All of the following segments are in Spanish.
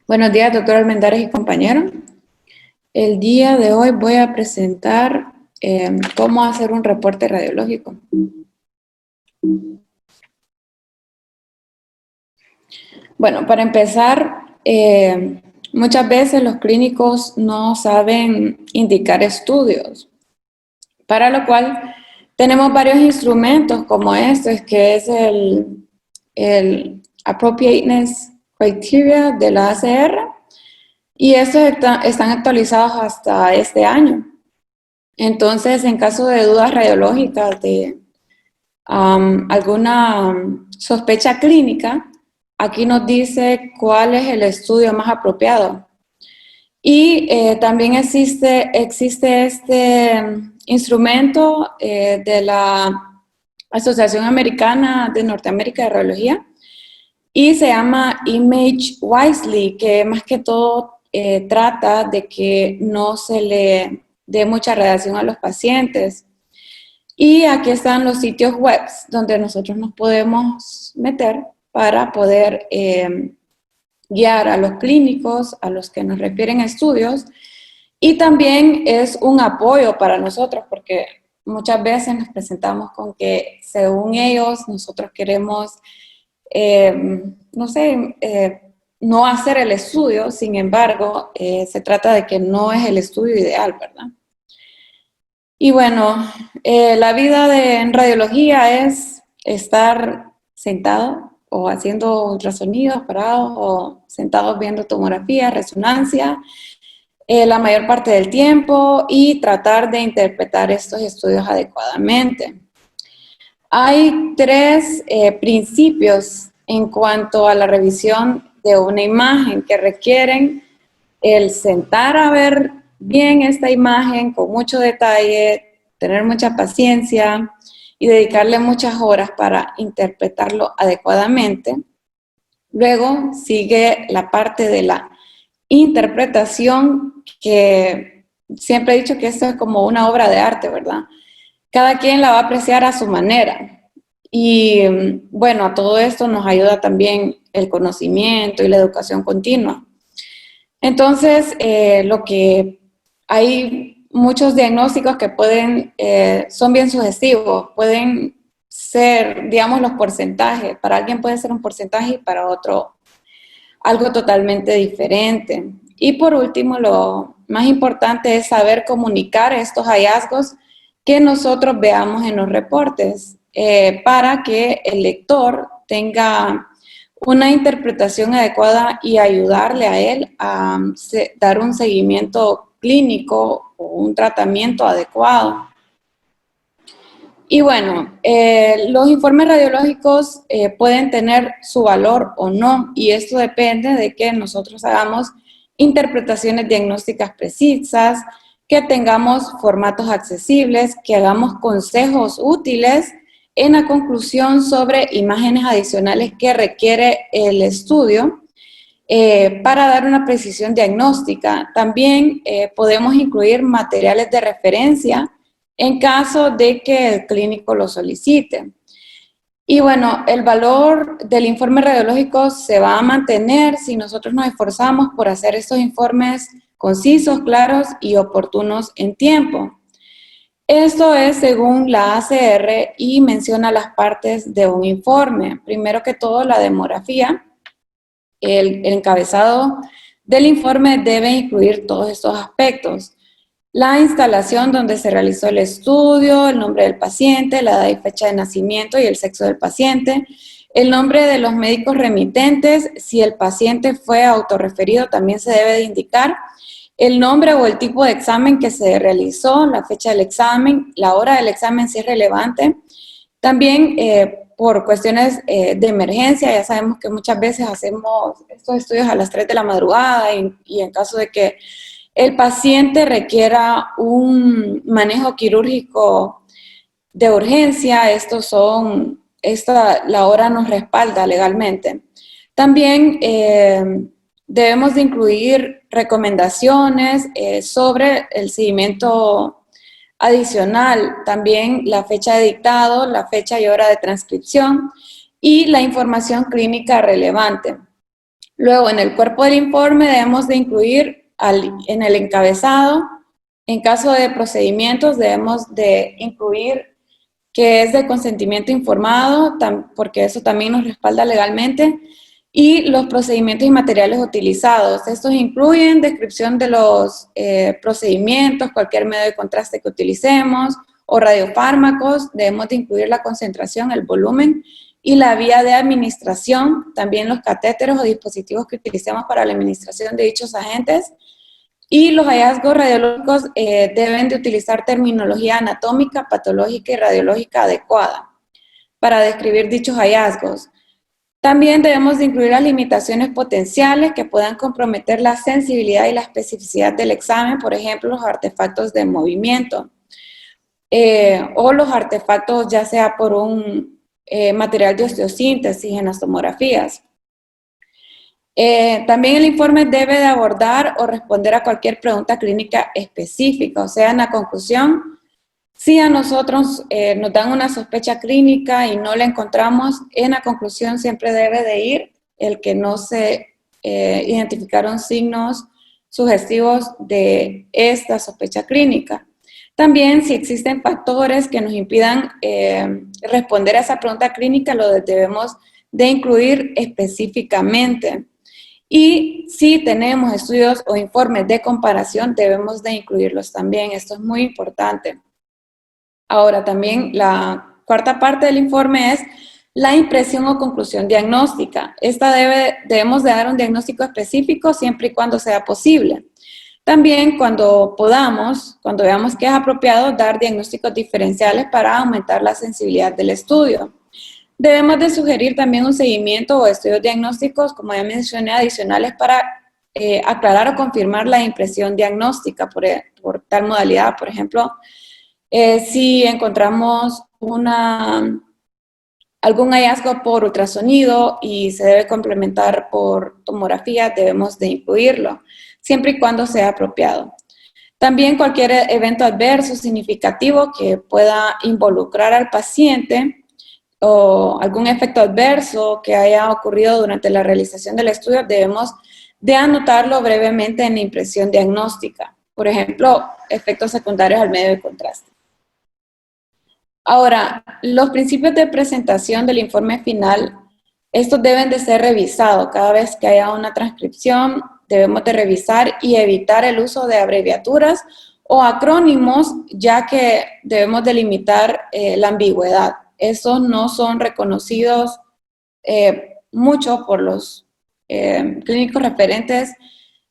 Buenos días, doctor Almendares y compañeros. El día de hoy voy a presentar cómo hacer un reporte radiológico. Bueno, para empezar, muchas veces los clínicos no saben indicar estudios, para lo cual tenemos varios instrumentos como este, que es el Appropriateness Criteria de la ACR, y estos están actualizados hasta este año. Entonces, en caso de dudas radiológicas, de alguna sospecha clínica, aquí nos dice cuál es el estudio más apropiado. Y también existe este instrumento de la Asociación Americana de Norteamérica de Radiología, y se llama Image Wisely, que más que todo trata de que no se le dé mucha radiación a los pacientes. Y aquí están los sitios web donde nosotros nos podemos meter para poder guiar a los clínicos, a los que nos refieren estudios, y también es un apoyo para nosotros porque muchas veces nos presentamos con que según ellos nosotros queremos no hacer el estudio. Sin embargo, se trata de que no es el estudio ideal, ¿verdad? Y bueno, la vida en radiología es estar sentado o haciendo ultrasonidos, parados o sentados viendo tomografía, resonancia, la mayor parte del tiempo, y tratar de interpretar estos estudios adecuadamente. Hay tres principios en cuanto a la revisión de una imagen que requieren el sentar a ver bien esta imagen con mucho detalle, tener mucha paciencia y dedicarle muchas horas para interpretarlo adecuadamente. Luego sigue la parte de la interpretación, que siempre he dicho que esto es como una obra de arte, ¿verdad? Cada quien la va a apreciar a su manera. Y bueno, a todo esto nos ayuda también el conocimiento y la educación continua. Entonces, hay muchos diagnósticos que son bien sugestivos, pueden ser, digamos, los porcentajes. Para alguien puede ser un porcentaje y para otro algo totalmente diferente. Y por último, lo más importante es saber comunicar estos hallazgos que nosotros veamos en los reportes, para que el lector tenga una interpretación adecuada y ayudarle a él a dar un seguimiento clínico o un tratamiento adecuado. Y bueno, los informes radiológicos pueden tener su valor o no, y esto depende de que nosotros hagamos interpretaciones diagnósticas precisas, que tengamos formatos accesibles, que hagamos consejos útiles en la conclusión sobre imágenes adicionales que requiere el estudio, para dar una precisión diagnóstica. También podemos incluir materiales de referencia en caso de que el clínico lo solicite. Y bueno, el valor del informe radiológico se va a mantener si nosotros nos esforzamos por hacer estos informes concisos, claros y oportunos en tiempo. Esto es según la ACR y menciona las partes de un informe. Primero que todo, la demografía. El encabezado del informe debe incluir todos estos aspectos: la instalación donde se realizó el estudio, el nombre del paciente, la edad y fecha de nacimiento y el sexo del paciente, el nombre de los médicos remitentes. Si el paciente fue autorreferido, también se debe de indicar el nombre o el tipo de examen que se realizó, la fecha del examen, la hora del examen si es relevante. También por cuestiones de emergencia, ya sabemos que muchas veces hacemos estos estudios a las 3 de la madrugada, y en caso de que el paciente requiera un manejo quirúrgico de urgencia, la hora nos respalda legalmente. También debemos de incluir recomendaciones sobre el seguimiento adicional, también la fecha de dictado, la fecha y hora de transcripción y la información clínica relevante. Luego, en el cuerpo del informe debemos de incluir en el encabezado, en caso de procedimientos, debemos de incluir que es de consentimiento informado, porque eso también nos respalda legalmente, y los procedimientos y materiales utilizados. Estos incluyen descripción de los procedimientos, cualquier medio de contraste que utilicemos, o radiofármacos, debemos de incluir la concentración, el volumen, y la vía de administración, también los catéteres o dispositivos que utilicemos para la administración de dichos agentes. Y los hallazgos radiológicos deben de utilizar terminología anatómica, patológica y radiológica adecuada para describir dichos hallazgos. También debemos de incluir las limitaciones potenciales que puedan comprometer la sensibilidad y la especificidad del examen, por ejemplo, los artefactos de movimiento o los artefactos ya sea por un material de osteosíntesis en las tomografías. También el informe debe de abordar o responder a cualquier pregunta clínica específica, o sea, en la conclusión, si a nosotros nos dan una sospecha clínica y no la encontramos, en la conclusión siempre debe de ir el que no se identificaron signos sugestivos de esta sospecha clínica. También, si existen factores que nos impidan responder a esa pregunta clínica, lo debemos de incluir específicamente. Y si tenemos estudios o informes de comparación, debemos de incluirlos también. Esto es muy importante. Ahora, también la cuarta parte del informe es la impresión o conclusión diagnóstica. Esta debemos de dar un diagnóstico específico siempre y cuando sea posible. También cuando podamos, cuando veamos que es apropiado, dar diagnósticos diferenciales para aumentar la sensibilidad del estudio. Debemos de sugerir también un seguimiento o estudios diagnósticos, como ya mencioné, adicionales para aclarar o confirmar la impresión diagnóstica por tal modalidad. Por ejemplo, si encontramos algún hallazgo por ultrasonido y se debe complementar por tomografía, debemos de incluirlo, siempre y cuando sea apropiado. También cualquier evento adverso significativo que pueda involucrar al paciente o algún efecto adverso que haya ocurrido durante la realización del estudio, debemos de anotarlo brevemente en la impresión diagnóstica. Por ejemplo, efectos secundarios al medio de contraste. Ahora, los principios de presentación del informe final, estos deben de ser revisados. Cada vez que haya una transcripción, debemos de revisar y evitar el uso de abreviaturas o acrónimos, ya que debemos de limitar la ambigüedad. Estos no son reconocidos mucho por los clínicos referentes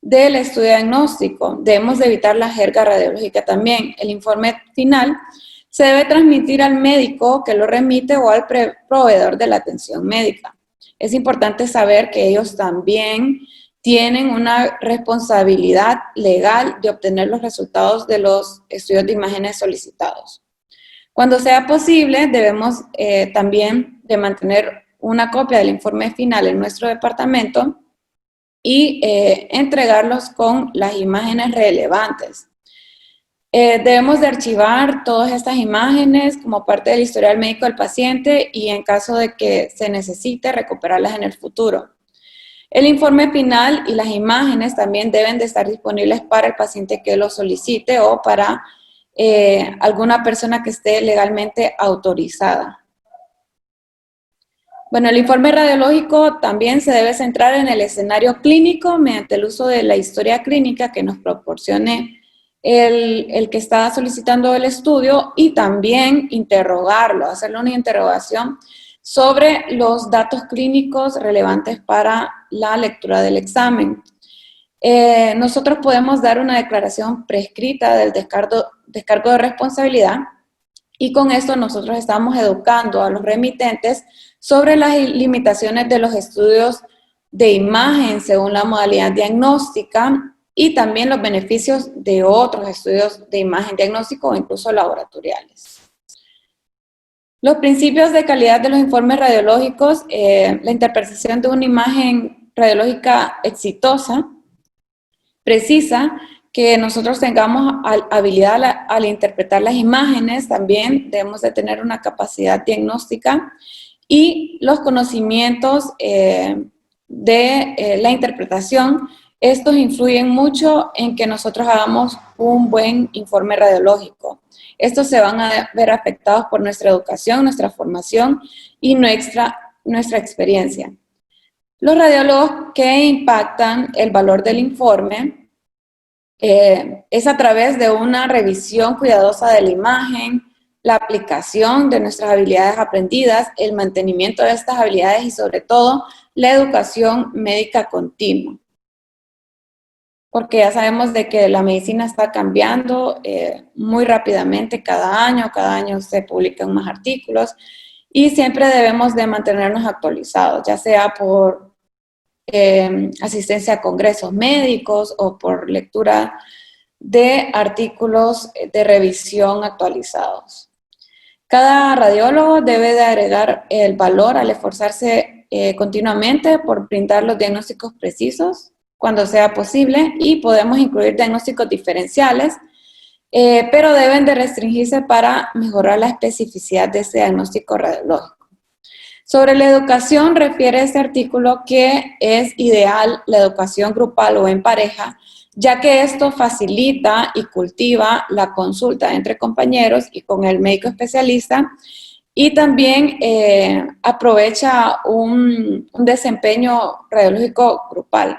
del estudio diagnóstico. Debemos de evitar la jerga radiológica también. El informe final se debe transmitir al médico que lo remite o al proveedor de la atención médica. Es importante saber que ellos también tienen una responsabilidad legal de obtener los resultados de los estudios de imágenes solicitados. Cuando sea posible, debemos también de mantener una copia del informe final en nuestro departamento y entregarlos con las imágenes relevantes. Debemos de archivar todas estas imágenes como parte del historial médico del paciente y en caso de que se necesite recuperarlas en el futuro. El informe final y las imágenes también deben de estar disponibles para el paciente que lo solicite o para alguna persona que esté legalmente autorizada. Bueno, el informe radiológico también se debe centrar en el escenario clínico mediante el uso de la historia clínica que nos proporcione el que está solicitando el estudio y también interrogarlo, hacerle una interrogación sobre los datos clínicos relevantes para la lectura del examen. Nosotros podemos dar una declaración prescrita del descargo de responsabilidad y con esto nosotros estamos educando a los remitentes sobre las limitaciones de los estudios de imagen según la modalidad diagnóstica y también los beneficios de otros estudios de imagen diagnóstico o incluso laboratoriales. Los principios de calidad de los informes radiológicos, la interpretación de una imagen radiológica exitosa, precisa, que nosotros tengamos habilidad al interpretar las imágenes, también debemos de tener una capacidad diagnóstica y los conocimientos de la interpretación, estos influyen mucho en que nosotros hagamos un buen informe radiológico. Estos se van a ver afectados por nuestra educación, nuestra formación y nuestra experiencia. Los radiólogos que impactan el valor del informe es a través de una revisión cuidadosa de la imagen, la aplicación de nuestras habilidades aprendidas, el mantenimiento de estas habilidades y sobre todo la educación médica continua. Porque ya sabemos de que la medicina está cambiando muy rápidamente cada año se publican más artículos y siempre debemos de mantenernos actualizados, ya sea por asistencia a congresos médicos o por lectura de artículos de revisión actualizados. Cada radiólogo debe de agregar el valor al esforzarse continuamente por brindar los diagnósticos precisos cuando sea posible y podemos incluir diagnósticos diferenciales, pero deben de restringirse para mejorar la especificidad de ese diagnóstico radiológico. Sobre la educación refiere este artículo que es ideal la educación grupal o en pareja, ya que esto facilita y cultiva la consulta entre compañeros y con el médico especialista y también aprovecha un desempeño radiológico grupal.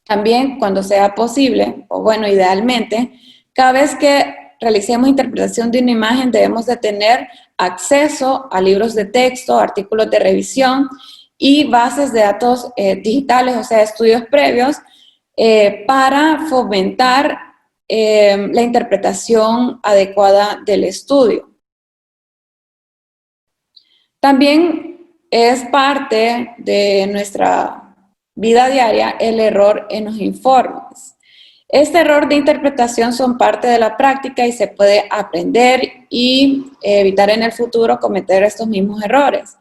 También cuando sea posible, o bueno, idealmente, cada vez que realicemos interpretación de una imagen debemos de tener acceso a libros de texto, artículos de revisión y bases de datos digitales, o sea, estudios previos, para fomentar la interpretación adecuada del estudio. También es parte de nuestra vida diaria el error en los informes. Este error de interpretación son parte de la práctica y se puede aprender y evitar en el futuro cometer estos mismos errores.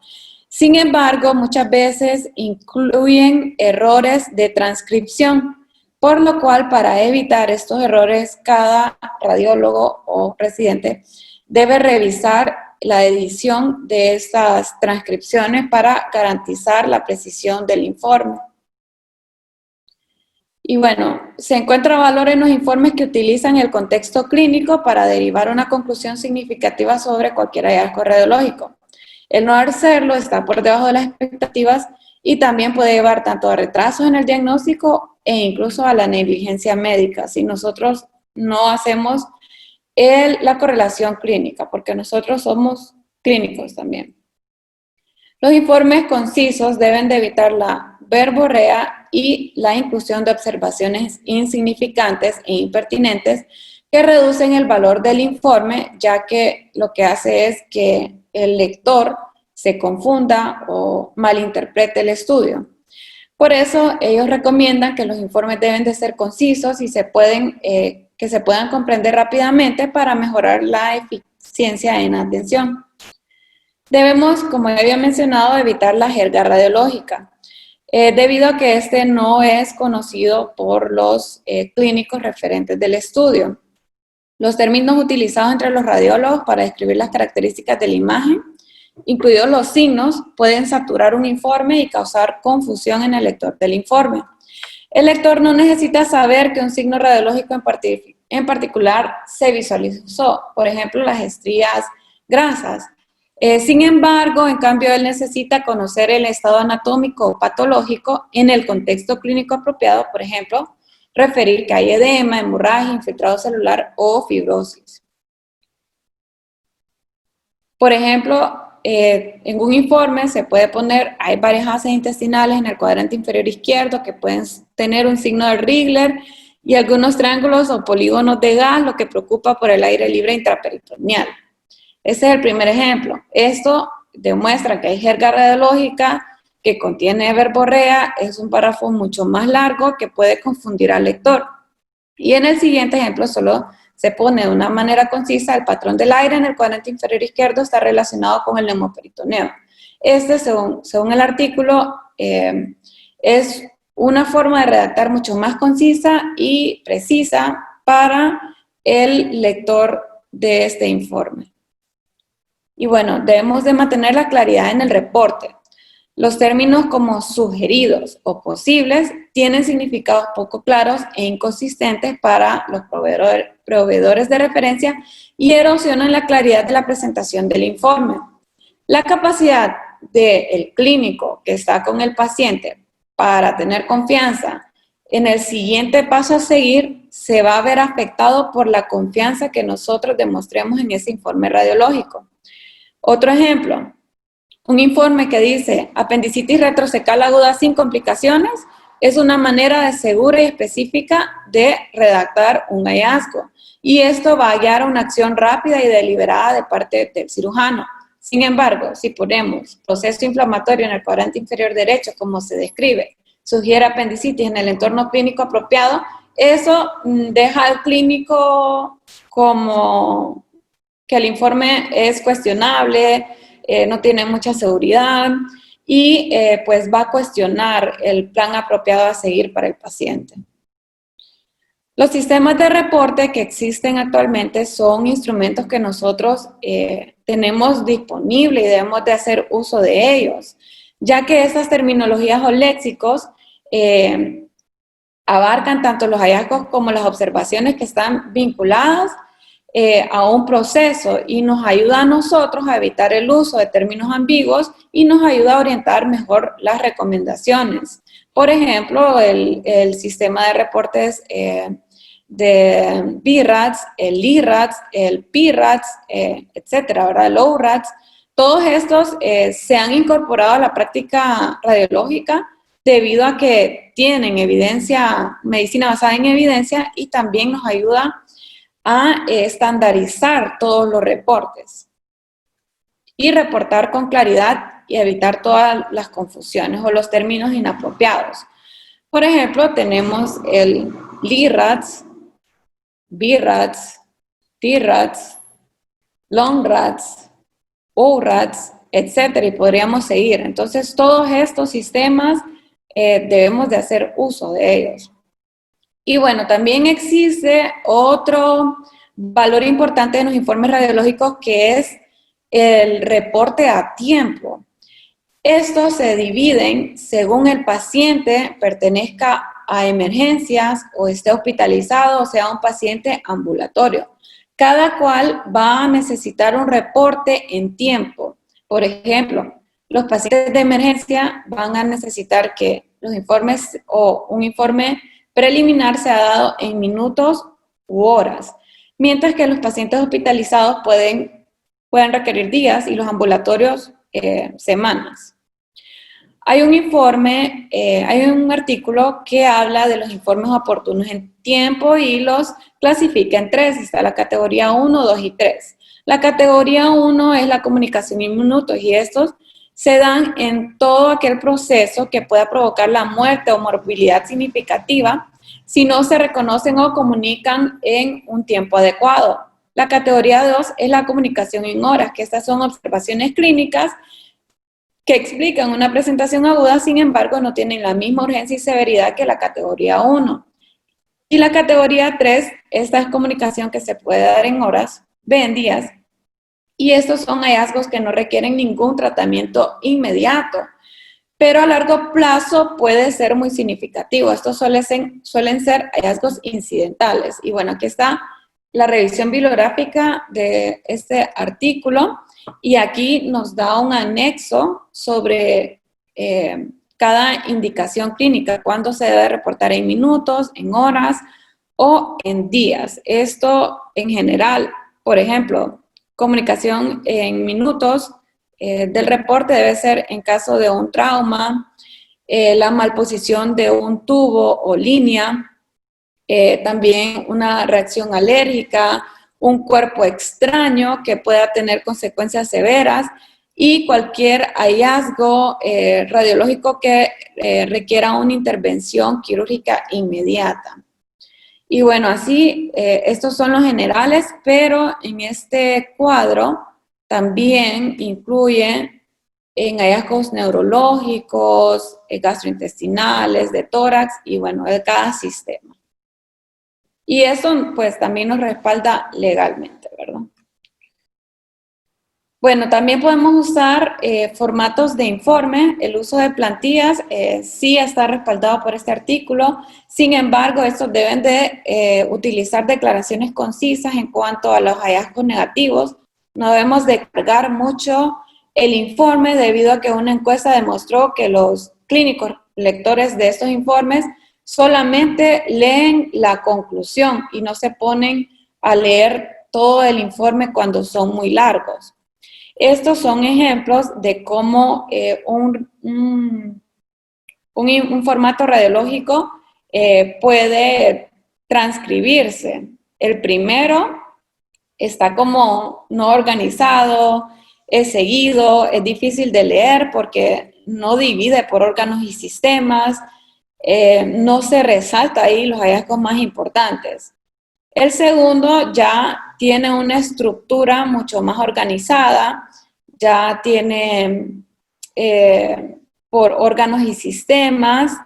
Sin embargo, muchas veces incluyen errores de transcripción, por lo cual para evitar estos errores, cada radiólogo o residente debe revisar la edición de estas transcripciones para garantizar la precisión del informe. Y bueno, se encuentra valor en los informes que utilizan el contexto clínico para derivar una conclusión significativa sobre cualquier hallazgo radiológico. El no hacerlo está por debajo de las expectativas y también puede llevar tanto a retrasos en el diagnóstico e incluso a la negligencia médica si nosotros no hacemos la correlación clínica, porque nosotros somos clínicos también. Los informes concisos deben de evitar la verborrea y la inclusión de observaciones insignificantes e impertinentes que reducen el valor del informe, ya que lo que hace es que el lector se confunda o malinterprete el estudio. Por eso ellos recomiendan que los informes deben de ser concisos y que se puedan comprender rápidamente para mejorar la eficiencia en la atención. Debemos, como ya había mencionado, evitar la jerga radiológica, debido a que este no es conocido por los clínicos referentes del estudio. Los términos utilizados entre los radiólogos para describir las características de la imagen, incluidos los signos, pueden saturar un informe y causar confusión en el lector del informe. El lector no necesita saber que un signo radiológico en particular se visualizó, por ejemplo, las estrías grasas. Sin embargo, en cambio, él necesita conocer el estado anatómico o patológico en el contexto clínico apropiado, por ejemplo, referir que hay edema, hemorragia, infiltrado celular o fibrosis. Por ejemplo, en un informe se puede poner, hay varias heces intestinales en el cuadrante inferior izquierdo que pueden tener un signo de Rigler y algunos triángulos o polígonos de gas, lo que preocupa por el aire libre intraperitoneal. Ese es el primer ejemplo. Esto demuestra que hay jerga radiológica que contiene verborrea, es un párrafo mucho más largo que puede confundir al lector. Y en el siguiente ejemplo solo se pone de una manera concisa el patrón del aire en el cuadrante inferior izquierdo está relacionado con el neumoperitoneo. Este, según el artículo, es una forma de redactar mucho más concisa y precisa para el lector de este informe. Y bueno, debemos de mantener la claridad en el reporte. Los términos como sugeridos o posibles tienen significados poco claros e inconsistentes para los proveedores de referencia y erosionan la claridad de la presentación del informe. La capacidad del clínico que está con el paciente para tener confianza en el siguiente paso a seguir se va a ver afectado por la confianza que nosotros demostremos en ese informe radiológico. Otro ejemplo, un informe que dice apendicitis retrocecal aguda sin complicaciones es una manera segura y específica de redactar un hallazgo. Y esto va a guiar a una acción rápida y deliberada de parte del cirujano. Sin embargo, si ponemos proceso inflamatorio en el cuadrante inferior derecho, como se describe, sugiere apendicitis en el entorno clínico apropiado, eso deja al clínico como que el informe es cuestionable, no tiene mucha seguridad y pues va a cuestionar el plan apropiado a seguir para el paciente. Los sistemas de reporte que existen actualmente son instrumentos que nosotros tenemos disponibles y debemos de hacer uso de ellos, ya que esas terminologías o léxicos abarcan tanto los hallazgos como las observaciones que están vinculadas a un proceso y nos ayuda a nosotros a evitar el uso de términos ambiguos y nos ayuda a orientar mejor las recomendaciones. Por ejemplo, el sistema de reportes de BRADS, el IRADS, el PRADS, etcétera, ¿verdad? El ORADS, todos estos se han incorporado a la práctica radiológica debido a que tienen evidencia, medicina basada en evidencia y también nos ayuda a estandarizar todos los reportes y reportar con claridad y evitar todas las confusiones o los términos inapropiados. Por ejemplo, tenemos el LIRADS, BRADS, TRADS, LONGRADS, ORADS, etcétera, y podríamos seguir. Entonces, todos estos sistemas debemos de hacer uso de ellos. Y bueno, también existe otro valor importante en los informes radiológicos que es el reporte a tiempo. Estos se dividen según el paciente pertenezca a emergencias o esté hospitalizado o sea un paciente ambulatorio. Cada cual va a necesitar un reporte en tiempo. Por ejemplo, los pacientes de emergencia van a necesitar que los informes o un informe preliminar se ha dado en minutos u horas, mientras que los pacientes hospitalizados pueden requerir días y los ambulatorios semanas. Hay un informe, hay un artículo que habla de los informes oportunos en tiempo y los clasifica en tres. Está la categoría 1, 2 y 3. La categoría 1 es la comunicación en minutos y estos se dan en todo aquel proceso que pueda provocar la muerte o morbilidad significativa si no se reconocen o comunican en un tiempo adecuado. La categoría 2 es la comunicación en horas, que estas son observaciones clínicas que explican una presentación aguda, sin embargo, no tienen la misma urgencia y severidad que la categoría 1. Y la categoría 3, esta es comunicación que se puede dar en horas, en días, y estos son hallazgos que no requieren ningún tratamiento inmediato, pero a largo plazo puede ser muy significativo. Estos suelen ser hallazgos incidentales. Y bueno, aquí está la revisión bibliográfica de este artículo y aquí nos da un anexo sobre cada indicación clínica, cuándo se debe reportar en minutos, en horas o en días. Esto en general, por ejemplo, comunicación en minutos del reporte debe ser en caso de un trauma, la malposición de un tubo o línea, también una reacción alérgica, un cuerpo extraño que pueda tener consecuencias severas y cualquier hallazgo radiológico que requiera una intervención quirúrgica inmediata. Y bueno, así, estos son los generales, pero en este cuadro también incluye en hallazgos neurológicos, gastrointestinales, de tórax y bueno, de cada sistema. Y eso pues también nos respalda legalmente, ¿verdad? Bueno, también podemos usar formatos de informe. El uso de plantillas sí está respaldado por este artículo. Sin embargo, estos deben de utilizar declaraciones concisas en cuanto a los hallazgos negativos. No debemos de cargar mucho el informe debido a que una encuesta demostró que los clínicos lectores de estos informes solamente leen la conclusión y no se ponen a leer todo el informe cuando son muy largos. Estos son ejemplos de cómo un formato radiológico puede transcribirse. El primero está como no organizado, es seguido, es difícil de leer porque no divide por órganos y sistemas, no se resalta ahí los hallazgos más importantes. El segundo ya tiene una estructura mucho más organizada, ya tiene por órganos y sistemas,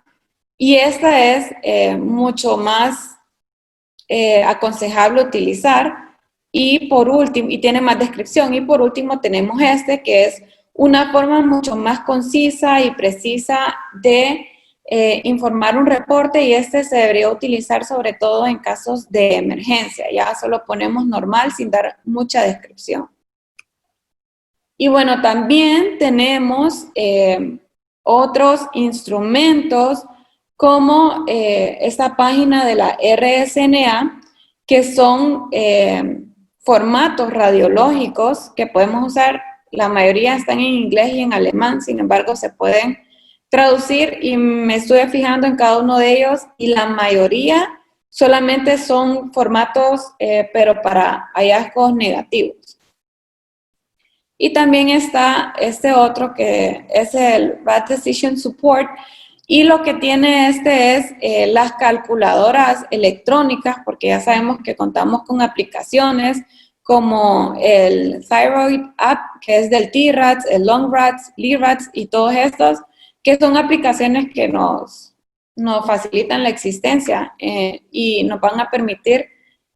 y esta es mucho más aconsejable utilizar. Y por último, y tiene más descripción, y por último tenemos este que es una forma mucho más concisa y precisa de informar un reporte, y este se debería utilizar sobre todo en casos de emergencia. Ya solo ponemos normal sin dar mucha descripción. Y bueno, también tenemos otros instrumentos como esta página de la RSNA, que son formatos radiológicos que podemos usar. La mayoría están en inglés y en alemán, sin embargo se pueden traducir, y me estuve fijando en cada uno de ellos y la mayoría solamente son formatos pero para hallazgos negativos. Y también está este otro que es el Rad Decision Support, y lo que tiene este es las calculadoras electrónicas, porque ya sabemos que contamos con aplicaciones como el Thyroid App, que es del T-RADS, el Long-RADS, LIRADS y todos estos, que son aplicaciones que nos facilitan la existencia y nos van a permitir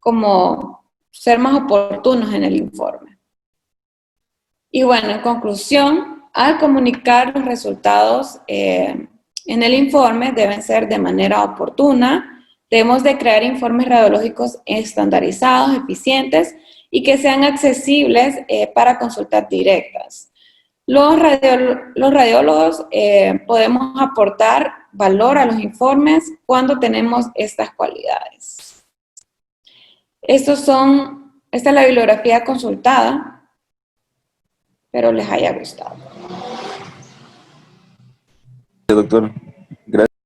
como ser más oportunos en el informe. Y bueno, en conclusión, al comunicar los resultados en el informe deben ser de manera oportuna. Debemos de crear informes radiológicos estandarizados, eficientes y que sean accesibles para consultas directas. Los radiólogos podemos aportar valor a los informes cuando tenemos estas cualidades. Esta es la bibliografía consultada. Espero les haya gustado. Doctor.